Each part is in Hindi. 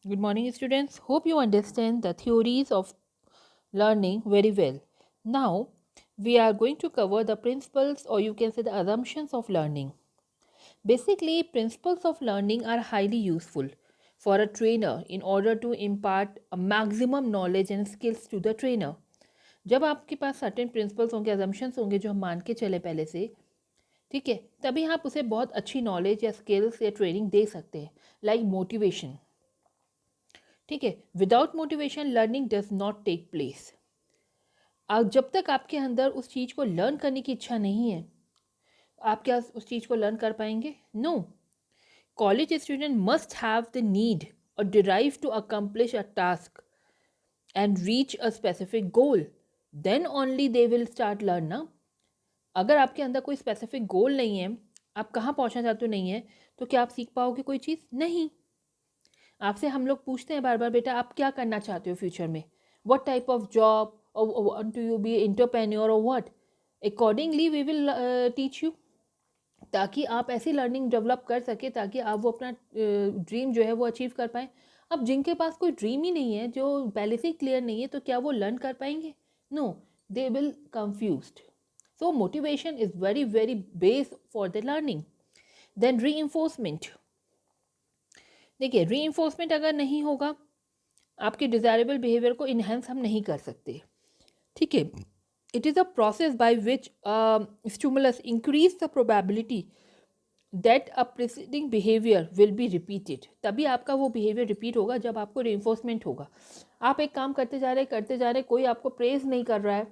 Good morning, students. Hope you understand the theories of learning very well. Now, we are going to cover the principles, or you can say the assumptions of learning. Basically, principles of learning are highly useful for a trainer in order to impart a maximum knowledge and skills to the trainer. जब आपके पास सर्टेन प्रिंसिपल्स होंगे, assumptions होंगे जो हम मान के चले पहले से, ठीक है, तभी आप उसे बहुत अच्छी नॉलेज या स्किल्स या ट्रेनिंग दे सकते हैं. लाइक मोटिवेशन, ठीक है, without motivation learning does not take place. जब तक आपके अंदर उस चीज़ को लर्न करने की इच्छा नहीं है, आप क्या उस चीज़ को लर्न कर पाएंगे? No. College student must have the need or derive to accomplish a task and reach a specific goal, then only they will start learn ना. अगर आपके अंदर कोई स्पेसिफिक गोल नहीं है, आप कहाँ पहुँचना चाहते हो नहीं है, तो क्या आप सीख पाओगे कोई चीज़? नहीं. आपसे हम लोग पूछते हैं बार बार, बेटा आप क्या करना चाहते हो फ्यूचर में, what type of job, or want to you be entrepreneur or what, accordingly we will teach you, ताकि आप ऐसी लर्निंग डेवलप कर सके ताकि आप वो अपना ड्रीम जो है वो अचीव कर पाएँ. अब जिनके पास कोई ड्रीम ही नहीं है, जो पहले से ही क्लियर नहीं है, तो क्या वो लर्न कर पाएंगे? No, they will confused. So motivation is very very base for the learning. Then री. देखिए, री अगर नहीं होगा, आपके डिज़ायरेबल बिहेवियर को इन्हेंस हम नहीं कर सकते. ठीक है, it is a process by which stimulus increase the probability that a preceding behaviour will be repeated. तभी आपका वो बिहेवियर रिपीट होगा जब आपको रीइंफोर्समेंट होगा. आप एक काम करते जा रहे, कोई आपको प्रेज नहीं कर रहा है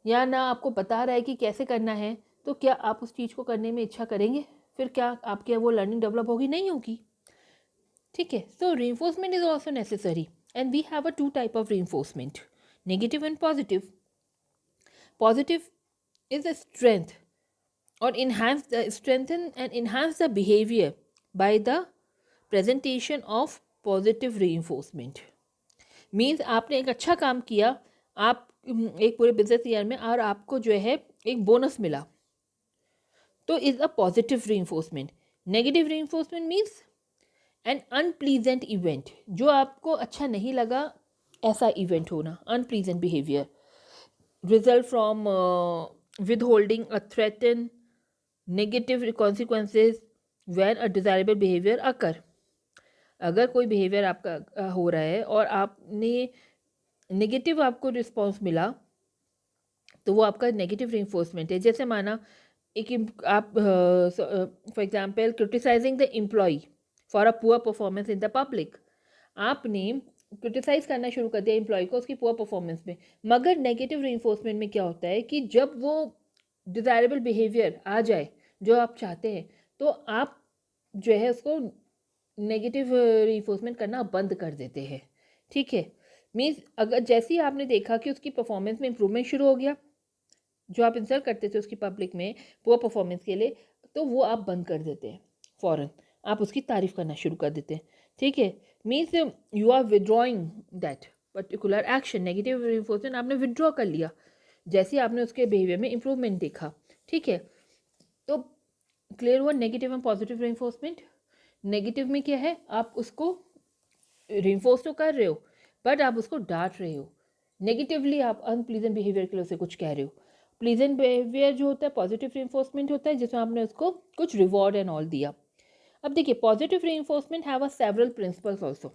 या ना आपको बता रहा है कि कैसे करना है, तो क्या आप उस चीज़ को करने में इच्छा करेंगे? फिर क्या आपके वो लर्निंग डेवलप होगी? नहीं होगी. ठीक है, so reinforcement is also necessary and we have a two type of reinforcement, negative and positive. Positive is a strength और enhance the strengthen and enhance the behavior by the presentation of positive reinforcement. Means आपने एक अच्छा काम किया, आप एक पूरे बिजनेस ईयर में, और आपको जो है एक बोनस मिला, तो is a positive reinforcement. Negative reinforcement means an unpleasant event, जो आपको अच्छा नहीं लगा, ऐसा इवेंट होना, unpleasant behaviour, result from withholding a threaten negative consequences when a desirable behavior occur. अगर कोई बिहेवियर आपका हो रहा है और आपने नेगेटिव आपको रिस्पॉन्स मिला, तो वो आपका नेगेटिव रिइंफोर्समेंट है. जैसे माना आप for example criticising the employ for a poor performance in the public. आपने क्रिटिसाइज करना शुरू कर दिया एम्प्लॉय को उसकी पुअर परफॉर्मेंस में, मगर नेगेटिव रीइंफोर्समेंट में क्या होता है कि जब वो डिज़ायरेबल बिहेवियर आ जाए जो आप चाहते हैं, तो आप जो है उसको नेगेटिव रीइंफोर्समेंट करना बंद कर देते हैं. ठीक है, मीन्स अगर जैसे ही आपने देखा कि उसकी परफॉर्मेंस में इंप्रूवमेंट शुरू हो गया, जो आप इंसल्ट करते थे उसकी पब्लिक में पुअर परफॉर्मेंस के लिए, तो वो आप बंद कर देते हैं फ़ौरन, आप उसकी तारीफ़ करना शुरू कर देते हैं. ठीक है, means you are withdrawing that particular action. Negative reinforcement आपने विदड्रॉ कर लिया जैसे ही आपने उसके बिहेवियर में इंप्रूवमेंट देखा. ठीक है, तो क्लियर हुआ negative and positive reinforcement. Negative में क्या है, आप उसको रिइंफोर्स तो कर रहे हो, बट आप उसको डांट रहे हो. नेगेटिवली आप अनप्लीजेंट बिहेवियर के लिए उसे कुछ कह रहे हो. प्लीजेंट बिहेवियर जो होता है पॉजिटिव रिइंफोर्समेंट होता है, जिसमें आपने उसको कुछ रिवॉर्ड एंड ऑल दिया. अब देखिए, positive reinforcement have a several principles also,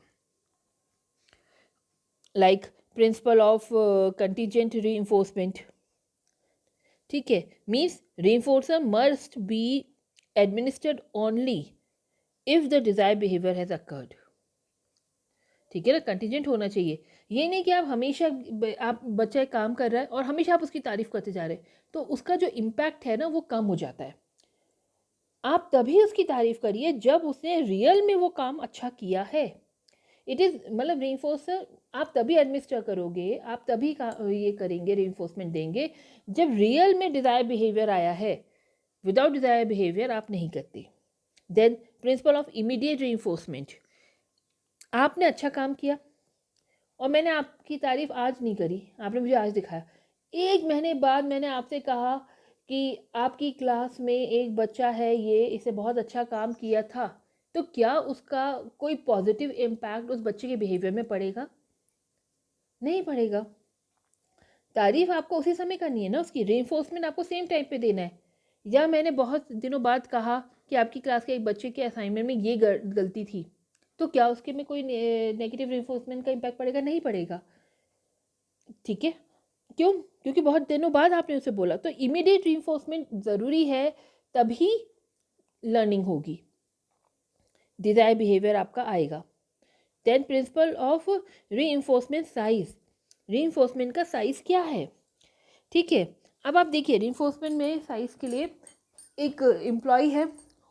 like principle of contingent reinforcement. ठीक है, means reinforcer must be administered only if the desire behavior has occurred. ठीक है ना, कंटीजेंट होना चाहिए. ये नहीं कि आप हमेशा आप बच्चा एक काम कर रहा है और हमेशा आप उसकी तारीफ करते जा रहे हैं, तो उसका जो इम्पैक्ट है ना वो कम हो जाता है. आप तभी उसकी तारीफ करिए जब उसने रियल में वो काम अच्छा किया है. इट इज़ मतलब रीइंफोर्सर आप तभी एडमिनिस्टर करोगे, आप तभी ये करेंगे, रीइंफोर्समेंट देंगे, जब रियल में डिज़ायर बिहेवियर आया है. विदाउट डिज़ायर बिहेवियर आप नहीं करते. Then principle of immediate reinforcement. आपने अच्छा काम किया और मैंने आपकी तारीफ आज नहीं करी, आपने मुझे आज दिखाया. एक महीने बाद मैंने आपसे कहा कि आपकी क्लास में एक बच्चा है, ये इसे बहुत अच्छा काम किया था. तो क्या उसका कोई पॉजिटिव इम्पैक्ट उस बच्चे के बिहेवियर में पड़ेगा? नहीं पड़ेगा। तारीफ आपको उसी समय करनी है ना, उसकी रीइंफोर्समेंट आपको सेम टाइम पे देना है। या मैंने बहुत दिनों बाद कहा कि आपकी क्लास के एक बच्चे के असाइनमेंट में ये गलती थी, तो क्या उसके में कोई नेगेटिव रीइंफोर्समेंट का इम्पैक्ट पड़ेगा? नहीं पड़ेगा। ठीक है, क्यों? क्योंकि बहुत दिनों बाद आपने उसे बोला। तो इमीडिएट रीइंफोर्समेंट ज़रूरी है, तभी लर्निंग होगी, डिज़ायर बिहेवियर आपका आएगा। Then principle of reinforcement size, reinforcement का साइज़ क्या है? ठीक है, अब आप देखिए रीइंफोर्समेंट में साइज़ के लिए एक एम्प्लॉय है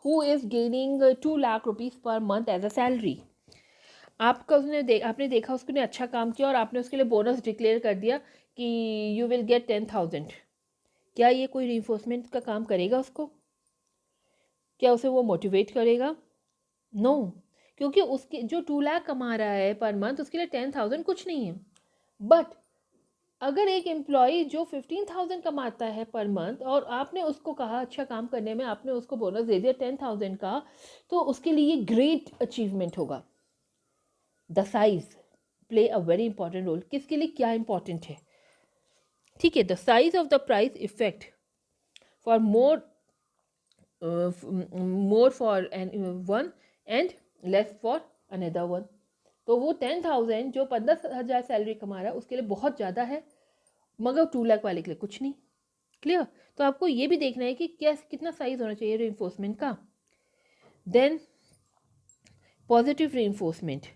who is gaining 2 lakh rupees per month as a salary. आपका आपने देखा उसने अच्छा काम किया और आपने उसके लिए बोनस डिक्लेयर कर दिया कि यू विल गेट 10,000। क्या ये कोई रीइंफोर्समेंट का काम करेगा उसको? क्या उसे वो मोटिवेट करेगा? नो, क्योंकि उसके जो 2 लाख कमा रहा है पर मंथ, उसके लिए 10,000 कुछ नहीं है। बट अगर एक एम्प्लॉय जो 15,000 कमाता है पर मंथ और आपने उसको कहा अच्छा काम करने में, आपने उसको बोनस दे दिया 10,000 का, तो उसके लिए ग्रेट अचीवमेंट होगा। The size play a very important role. किसके लिए क्या इंपॉर्टेंट है? ठीक है, the size of the price effect for more for one and less for another one. तो वो 10,000 जो 15,000 सैलरी कमा रहा है उसके लिए बहुत ज़्यादा है, मगर 2 लाख वाले के लिए कुछ नहीं। क्लियर? तो आपको ये भी देखना है कि क्या कितना साइज होना चाहिए रीइंफोर्समेंट का। Then positive reinforcement,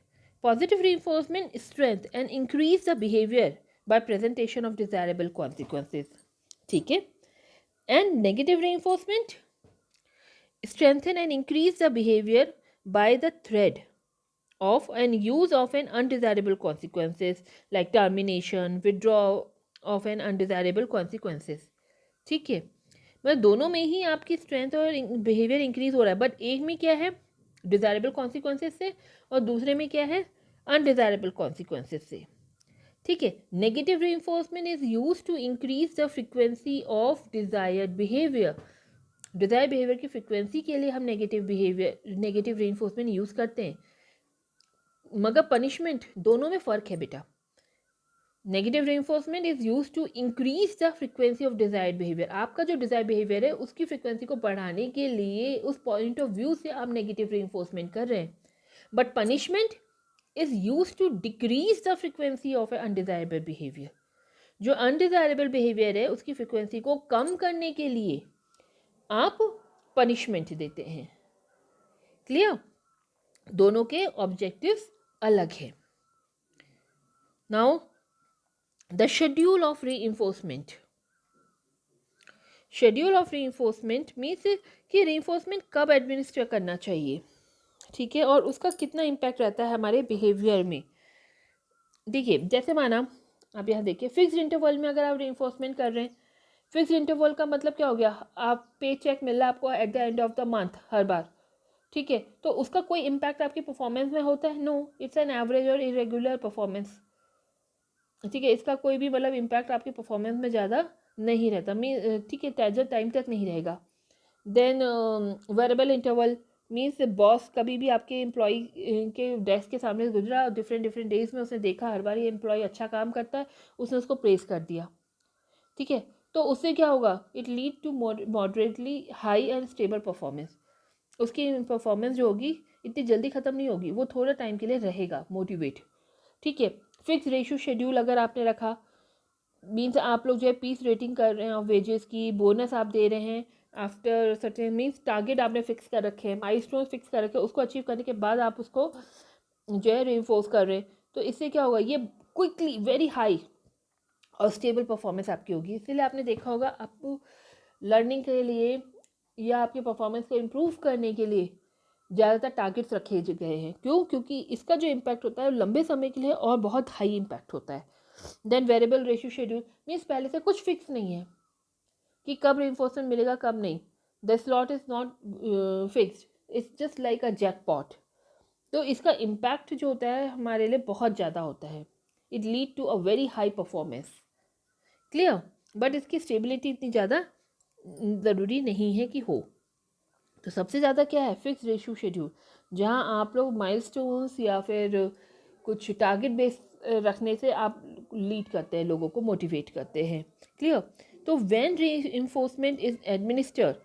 positive reinforcement strength and increase the behaviour by presentation of desirable consequences. ठीक है, and negative reinforcement strengthen and increase the behavior by the threat of and use of an undesirable consequences like termination, withdrawal of an undesirable consequences। ठीक है, मतलब दोनों में ही आपकी स्ट्रेंथ और बिहेवियर इंक्रीज हो रहा है, बट एक में क्या है डिजायरेबल कॉन्सिक्वेंसेज से और दूसरे में क्या है अनडिजायरेबल कॉन्सिक्वेंसेज से। ठीक है, negative reinforcement is use to increase the frequency of desired behaviour. Desire behaviour की फ्रीक्वेंसी के लिए हम नेगेटिव रीइंफोर्समेंट यूज करते हैं, मगर पनिशमेंट दोनों में फ़र्क है बेटा। Negative reinforcement is use to increase the frequency of desired behaviour. आपका जो डिजायर्ड बिहेवियर है उसकी फ्रीक्वेंसी को बढ़ाने के लिए उस पॉइंट ऑफ व्यू से आप नेगेटिव रीइंफोर्समेंट कर रहे हैं, but punishment is use to decrease the frequency of a undesirable behaviour. जो अनडिजायरेबल बिहेवियर है उसकी फ्रीक्वेंसी को कम करने के लिए आप पनिशमेंट देते हैं। क्लियर? दोनों के ऑब्जेक्टिव्स अलग है। Now the schedule of reinforcement, schedule of reinforcement means कि रीइंफोर्समेंट कब एडमिनिस्टर करना चाहिए, ठीक है, और उसका कितना इम्पैक्ट रहता है हमारे बिहेवियर में। देखिए जैसे माना आप यहाँ देखिए फिक्स्ड इंटरवल में अगर आप रीइंफोर्समेंट कर रहे हैं, फिक्स्ड इंटरवल का मतलब क्या हो गया, आप पे चेक मिल रहा है आपको at the end of the month हर बार। ठीक है, तो उसका कोई इम्पैक्ट आपकी परफॉर्मेंस में होता है? नो, इट्स एन एवरेज और इरेगुलर परफॉर्मेंस। ठीक है, इसका कोई भी मतलब इम्पैक्ट आपकी परफॉर्मेंस में ज़्यादा नहीं रहता, ठीक है, तेजर टाइम तक नहीं रहेगा। Then variable interval means boss कभी भी आपके एम्प्लॉय के डेस्क के सामने गुजरा, डिफरेंट डिफरेंट डेज में उसने देखा हर बार ये एम्प्लॉय अच्छा काम करता है, उसने उसको प्रेस कर दिया। ठीक है, तो उससे क्या होगा, it lead to moderately high and stable performance. उसकी परफॉर्मेंस जो होगी इतनी जल्दी ख़त्म नहीं होगी, वो थोड़ा टाइम के लिए रहेगा मोटिवेट। ठीक है, फिक्स रेशियो शेड्यूल अगर आपने रखा मीन्स आप लोग जो है पीस रेटिंग कर रहे हैं और वेजेस की, बोनस आप दे रहे हैं आफ्टर सर्टेन मीन्स टारगेट आपने फिक्स कर रखे हैं, माइलस्टोन फिक्स कर रखे हैं, उसको अचीव करने के बाद आप उसको जो है रीइंफोर्स कर रहे हैं, तो इससे क्या होगा, ये क्विकली वेरी हाई और स्टेबल परफॉर्मेंस आपकी होगी। इसीलिए आपने देखा होगा आपको लर्निंग के लिए या आपके परफॉर्मेंस को इम्प्रूव करने के लिए ज़्यादातर टारगेट्स रखे गए हैं। क्यों? क्योंकि इसका जो इम्पैक्ट होता है वो लंबे समय के लिए और बहुत हाई इम्पैक्ट होता है। Then variable ratio schedule means पहले से कुछ फिक्स नहीं है कि कब रिइंफोर्समेंट मिलेगा कब नहीं। The slot is not fixed, it's just like a jackpot. तो इसका इम्पैक्ट जो होता है हमारे लिए बहुत ज़्यादा होता है, it lead to a very high performance. Clear? But इसकी स्टेबिलिटी इतनी ज़्यादा ज़रूरी नहीं है कि हो। तो सबसे ज़्यादा क्या है, फिक्स रेशियो शेड्यूल। जहाँ आप लोग माइलस्टोन्स या फिर कुछ टारगेट बेस रखने से आप लीड करते हैं, लोगों को मोटिवेट करते हैं। क्लियर? तो when reinforcement is administered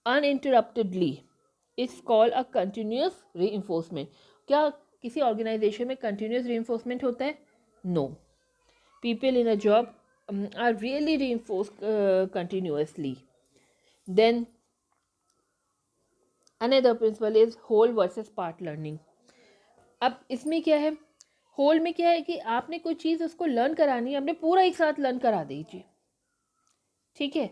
uninterruptedly it's called a continuous reinforcement. क्या किसी ऑर्गेनाइजेशन में कंटिन्यूस रीइंफोर्समेंट होता है? No. People in a job are really reinforced continuously. Then another principle is whole versus part learning. अब इसमें क्या है, होल में क्या है कि आपने कोई चीज़ उसको लर्न करानी है, आपने पूरा एक साथ लर्न करा दीजिए। ठीक है,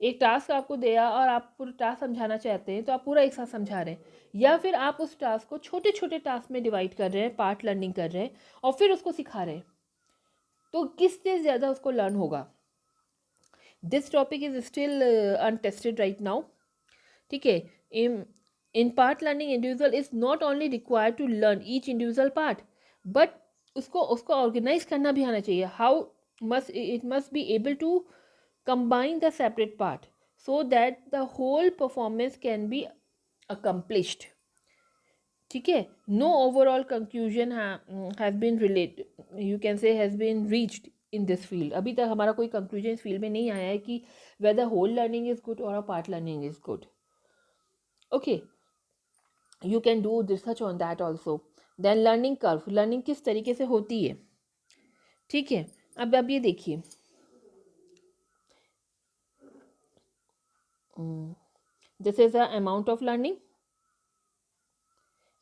एक टास्क आपको दिया और आप पूरा टास्क समझाना चाहते हैं तो आप पूरा एक साथ समझा रहे हैं, या फिर आप उस टास्क को छोटे छोटे टास्क में डिवाइड कर रहे हैं, पार्ट लर्निंग कर रहे हैं और फिर उसको सिखा रहे हैं, तो किससे ज़्यादा उसको लर्न होगा? This topic is still untested right now. ठीक है, in part learning individual is not only required to learn each individual part, but उसको उसको ऑर्गेनाइज करना भी आना चाहिए। How must be able to combine the separate part so that the whole performance can be accomplished. ठीक है, no overall conclusion has been related, you can say has been reached in this field. अभी तक हमारा कोई conclusion इस field में नहीं आया है कि whether whole learning is good or a part learning is good. Okay, you can do research on that also. Then learning curve, learning किस तरीके से होती है। ठीक है, अब ये देखिए, this is the amount of learning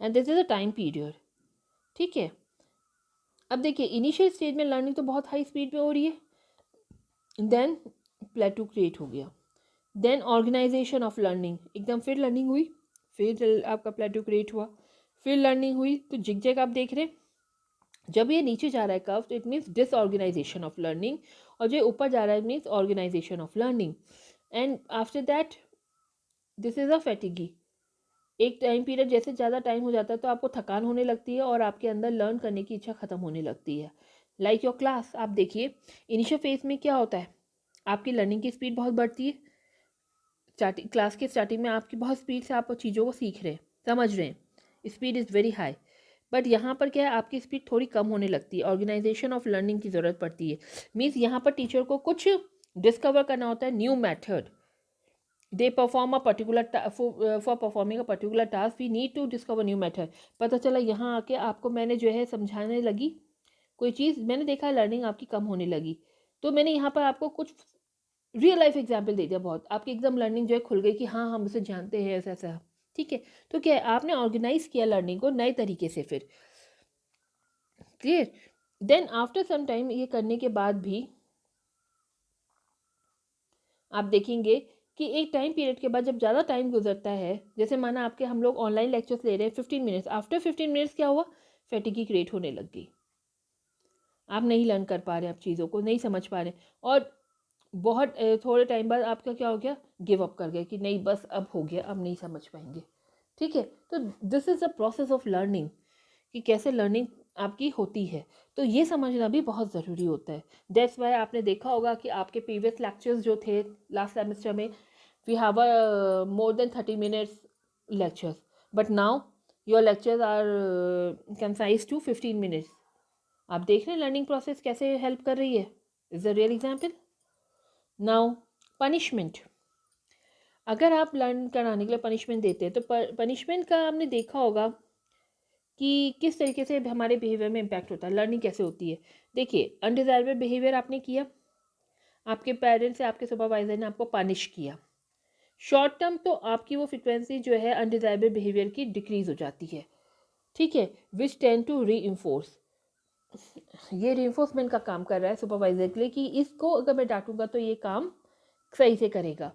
and this is a time period. ठीक है, अब देखिए इनिशियल स्टेज में लर्निंग तो बहुत हाई स्पीड में हो रही है, देन प्लेटू क्रिएट हो गया, देन ऑर्गेनाइजेशन ऑफ लर्निंग, एकदम फिर लर्निंग हुई, फिर आपका प्लेटू क्रिएट हुआ, फिर लर्निंग हुई, तो जिग आप देख रहे हैं। जब ये नीचे जा रहा है curve, it means disorganization of learning, और जो ऊपर जा रहा है means organization of learning. And after that this is a fatigue. एक टाइम पीरियड जैसे ज़्यादा टाइम हो जाता है तो आपको थकान होने लगती है और आपके अंदर लर्न करने की इच्छा ख़त्म होने लगती है। लाइक योर क्लास, आप देखिए इनिशियल फेज में क्या होता है, आपकी लर्निंग की स्पीड बहुत बढ़ती है। स्टार्टिंग क्लास के स्टार्टिंग में आपकी बहुत स्पीड से आप चीज़ों को सीख रहे हैं, समझ रहे हैं, speed is very high. But यहाँ पर क्या है, आपकी स्पीड थोड़ी कम होने लगती है, ऑर्गेनाइजेशन ऑफ लर्निंग की ज़रूरत पड़ती है। मीन्स यहाँ पर टीचर को कुछ डिस्कवर करना होता है, new method. they perform a particular for performing a particular task we need to discover new method। पता चला यहाँ आके आपको मैंने जो है समझाने लगी कोई चीज़, मैंने देखा लर्निंग आपकी कम होने लगी, तो मैंने यहाँ पर आपको कुछ रियल लाइफ एग्जाम्पल दे दिया, बहुत आपकी एकदम लर्निंग जो है खुल गई कि हाँ हम उसे जानते हैं ऐसा ऐसा। ठीक है, तो क्या है, आपने ऑर्गेनाइज किया लर्निंग को नए तरीके से। फिर clear, then after some time ये करने के बाद भी आप देखेंगे कि एक टाइम पीरियड के बाद जब ज़्यादा टाइम गुजरता है, जैसे माना आपके हम लोग ऑनलाइन लेक्चर्स ले रहे हैं 15 मिनट्स, आफ्टर 15 मिनट्स क्या हुआ, फैटिगी क्रिएट होने लग गई, आप नहीं लर्न कर पा रहे, आप चीज़ों को नहीं समझ पा रहे, और बहुत थोड़े टाइम बाद आपका क्या हो गया, गिव अप कर गया कि नहीं बस अब हो गया, अब नहीं समझ पाएंगे। ठीक है, तो this is a process of learning कि कैसे लर्निंग आपकी होती है, तो ये समझना भी बहुत ज़रूरी होता है। दैट्स वाई आपने देखा होगा कि आपके प्रीवियस लेक्चर्स जो थे लास्ट सेमेस्टर में, we have a more than 30 minutes lectures, but now your lectures are concise to 15 minutes. आप देख रहे हैं लर्निंग प्रोसेस कैसे हेल्प कर रही है, is a real example. Now punishment, अगर आप लर्न कराने के लिए पनिशमेंट देते हैं तो पनिशमेंट का आपने देखा होगा कि किस तरीके से हमारे बिहेवियर में इम्पैक्ट होता है, लर्निंग कैसे होती है। देखिए अनडिज़ायरेबल बिहेवियर आपने किया, आपके पेरेंट्स या आपके सुपरवाइजर ने आपको पनिश किया, शॉर्ट टर्म तो आपकी वो फ्रिक्वेंसी जो है अनडिज़ायरेबल बिहेवियर की डिक्रीज हो जाती है। ठीक है, विच टेंड टू री इन्फोर्स, ये री का काम कर रहा है सुपरवाइजर के लिए कि इसको अगर मैं डांटूंगा तो ये काम सही से करेगा।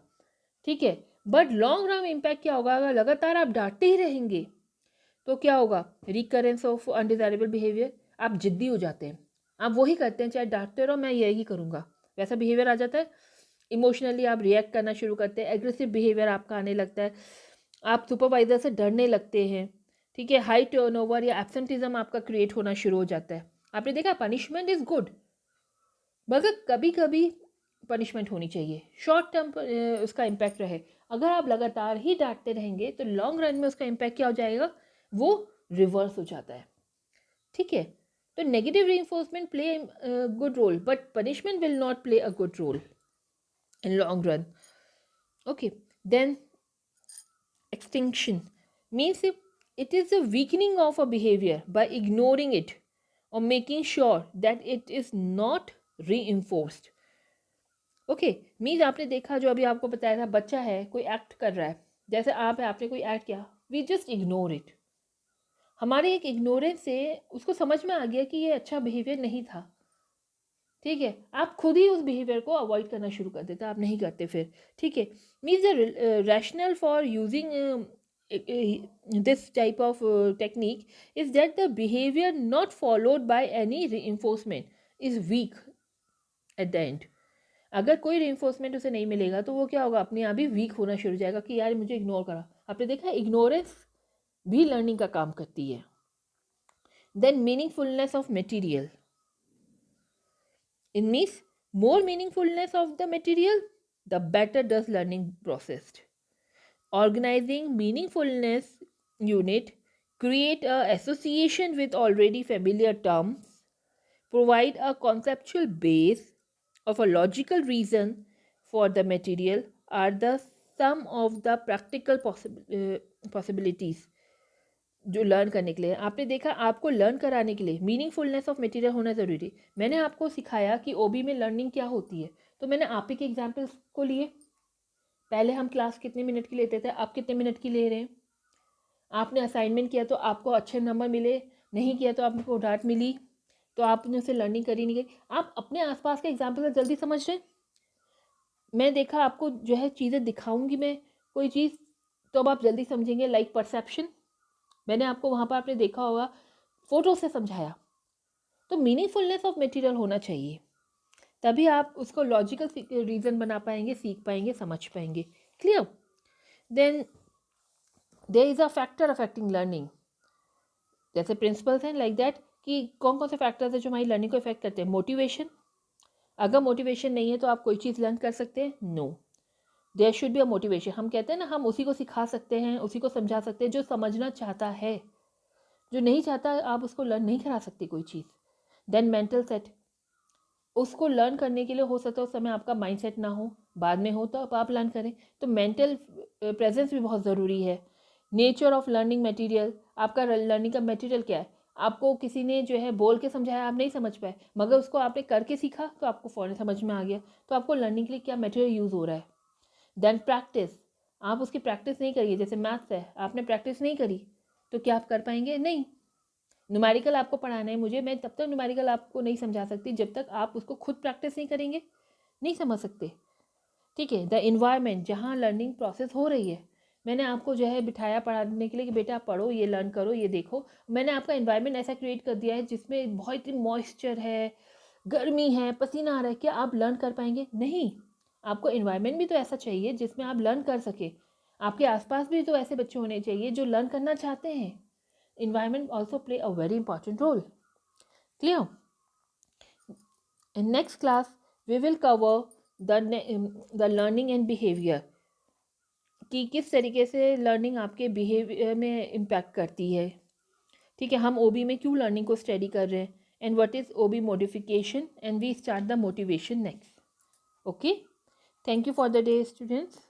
ठीक है, बट लॉन्ग रन इम्पैक्ट क्या होगा, अगर लगातार आप डांटते ही रहेंगे तो क्या होगा, रिकरेंस ऑफ अनडिजायरेबल बिहेवियर, आप जिद्दी हो जाते हैं, आप वही करते हैं, चाहे डांटते रहो मैं यही करूँगा, वैसा बिहेवियर आ जाता है। इमोशनली आप रिएक्ट करना शुरू करते हैं, एग्रेसिव बिहेवियर आपका आने लगता है, आप सुपरवाइजर से डरने लगते हैं। ठीक है, हाई टर्नओवर या एब्सेंटिज्म आपका क्रिएट होना शुरू हो जाता है। आपने देखा पनिशमेंट इज़ गुड, मगर कभी कभी पनिशमेंट होनी चाहिए, शॉर्ट टर्म उसका इम्पैक्ट रहे। अगर आप लगातार ही डांटते रहेंगे तो लॉन्ग रन में उसका इम्पैक्ट क्या हो जाएगा, वो रिवर्स हो जाता है। ठीक है, तो negative reinforcement play good role, but punishment will not play a good role in long run. Okay, then extinction means it is a weakening of a behavior by ignoring it or making sure that it is not reinforced. Okay, means आपने देखा, जो अभी आपको बताया था, बच्चा है, कोई एक्ट कर रहा है, जैसे आप है, आपने कोई एक्ट किया, वी जस्ट इग्नोर इट। हमारे एक इग्नोरेंस से उसको समझ में आ गया कि ये अच्छा बिहेवियर नहीं था। ठीक है, आप खुद ही उस बिहेवियर को अवॉइड करना शुरू कर देते, आप नहीं करते फिर। ठीक है, means the rational for using this type of technique is that the behaviour not followed by any reinforcement is weak eight the and. अगर कोई रीइंफोर्समेंट उसे नहीं मिलेगा तो वो क्या होगा, अपने आप ही वीक होना शुरू हो जाएगा कि यार मुझे इग्नोर करा। आपने देखा, इग्नोरेंस भी लर्निंग का काम करती है। Then meaningfulness of material, it means more meaningfulness of the material, the better does learning processed. Organizing meaningfulness unit create a association with already familiar terms, provide a conceptual base of a logical reason for the material, are the sum of the practical possibilities जो लर्न करने के लिए। आपने देखा, आपको लर्न कराने के लिए मीनिंगफुलनेस ऑफ मटेरियल होना ज़रूरी। मैंने आपको सिखाया कि ओबी में लर्निंग क्या होती है, तो मैंने आप ही के एग्जाम्पल्स को लिए। पहले हम क्लास कितने मिनट की लेते थे, आप कितने मिनट की ले रहे हैं। आपने असाइनमेंट किया तो आपको अच्छे नंबर मिले, नहीं किया तो आपको डांट मिली, तो आपने उसे लर्निंग करी नहीं करी। आप अपने आसपास के एग्जाम्पल जल्दी समझ रहे हैं। मैं देखा, आपको जो है चीज़ें दिखाऊंगी मैं कोई चीज़, तो अब आप जल्दी समझेंगे। लाइक परसेप्शन, मैंने आपको वहाँ पर आपने देखा होगा फोटो से समझाया। तो मीनिंगफुलनेस ऑफ मटेरियल होना चाहिए, तभी आप उसको लॉजिकल रीज़न बना पाएंगे, सीख पाएंगे, समझ पाएंगे। Clear? Then there is a factor affecting learning. जैसे प्रिंसिपल्स हैं लाइक दैट, कि कौन कौन से फैक्टर्स हैं जो हमारी लर्निंग को इफेक्ट करते हैं। मोटिवेशन, अगर मोटिवेशन नहीं है तो आप कोई चीज़ लर्न कर सकते हैं? No, there should be a motivation. हम कहते हैं ना, हम उसी को सिखा सकते हैं, उसी को समझा सकते हैं जो समझना चाहता है। जो नहीं चाहता, आप उसको लर्न नहीं करा सकते कोई चीज़। देन मेंटल सेट, उसको लर्न करने के लिए हो सकता है उस समय आपका माइंड सेट ना हो, बाद में हो तो आप लर्न करें। तो मेंटल प्रेजेंस भी बहुत ज़रूरी है। नेचर ऑफ लर्निंग मटेरियल, आपका लर्निंग का मटेरियल क्या है। आपको किसी ने जो है बोल के समझाया, आप नहीं समझ पाए, मगर उसको आपने करके सीखा तो आपको फ़ौरन समझ में आ गया। तो आपको लर्निंग के लिए क्या मटेरियल यूज़ हो रहा है। देन प्रैक्टिस, आप उसकी प्रैक्टिस नहीं करिए। जैसे मैथ्स है, आपने प्रैक्टिस नहीं करी तो क्या आप कर पाएंगे? नहीं। न्यूमेरिकल आपको पढ़ाना है मुझे, मैं तब तक न्यूमेरिकल आपको नहीं समझा सकती जब तक आप उसको खुद प्रैक्टिस नहीं करेंगे, नहीं समझ सकते। ठीक है, द इन्वायरमेंट जहाँ लर्निंग प्रोसेस हो रही है, मैंने आपको जो है बिठाया पढ़ाने के लिए कि बेटा आप पढ़ो, ये लर्न करो, ये देखो। मैंने आपका इन्वायरमेंट ऐसा क्रिएट कर दिया है जिसमें बहुत ही मॉइस्चर है, गर्मी है, पसीना आ रहा है, क्या आप लर्न कर पाएंगे? नहीं। आपको इन्वायरमेंट भी तो ऐसा चाहिए जिसमें आप लर्न कर सके। आपके आसपास भी तो ऐसे बच्चे होने चाहिए जो लर्न करना चाहते हैं। Environment also play a very important role. Clear? In next class, we will cover the learning and behavior, कि किस तरीके से लर्निंग आपके बिहेवियर में इम्पैक्ट करती है। ठीक है, हम ओबी में क्यों लर्निंग को स्टडी कर रहे हैं, and what is OB modification, and we start the motivation next. Okay, thank you for the day students.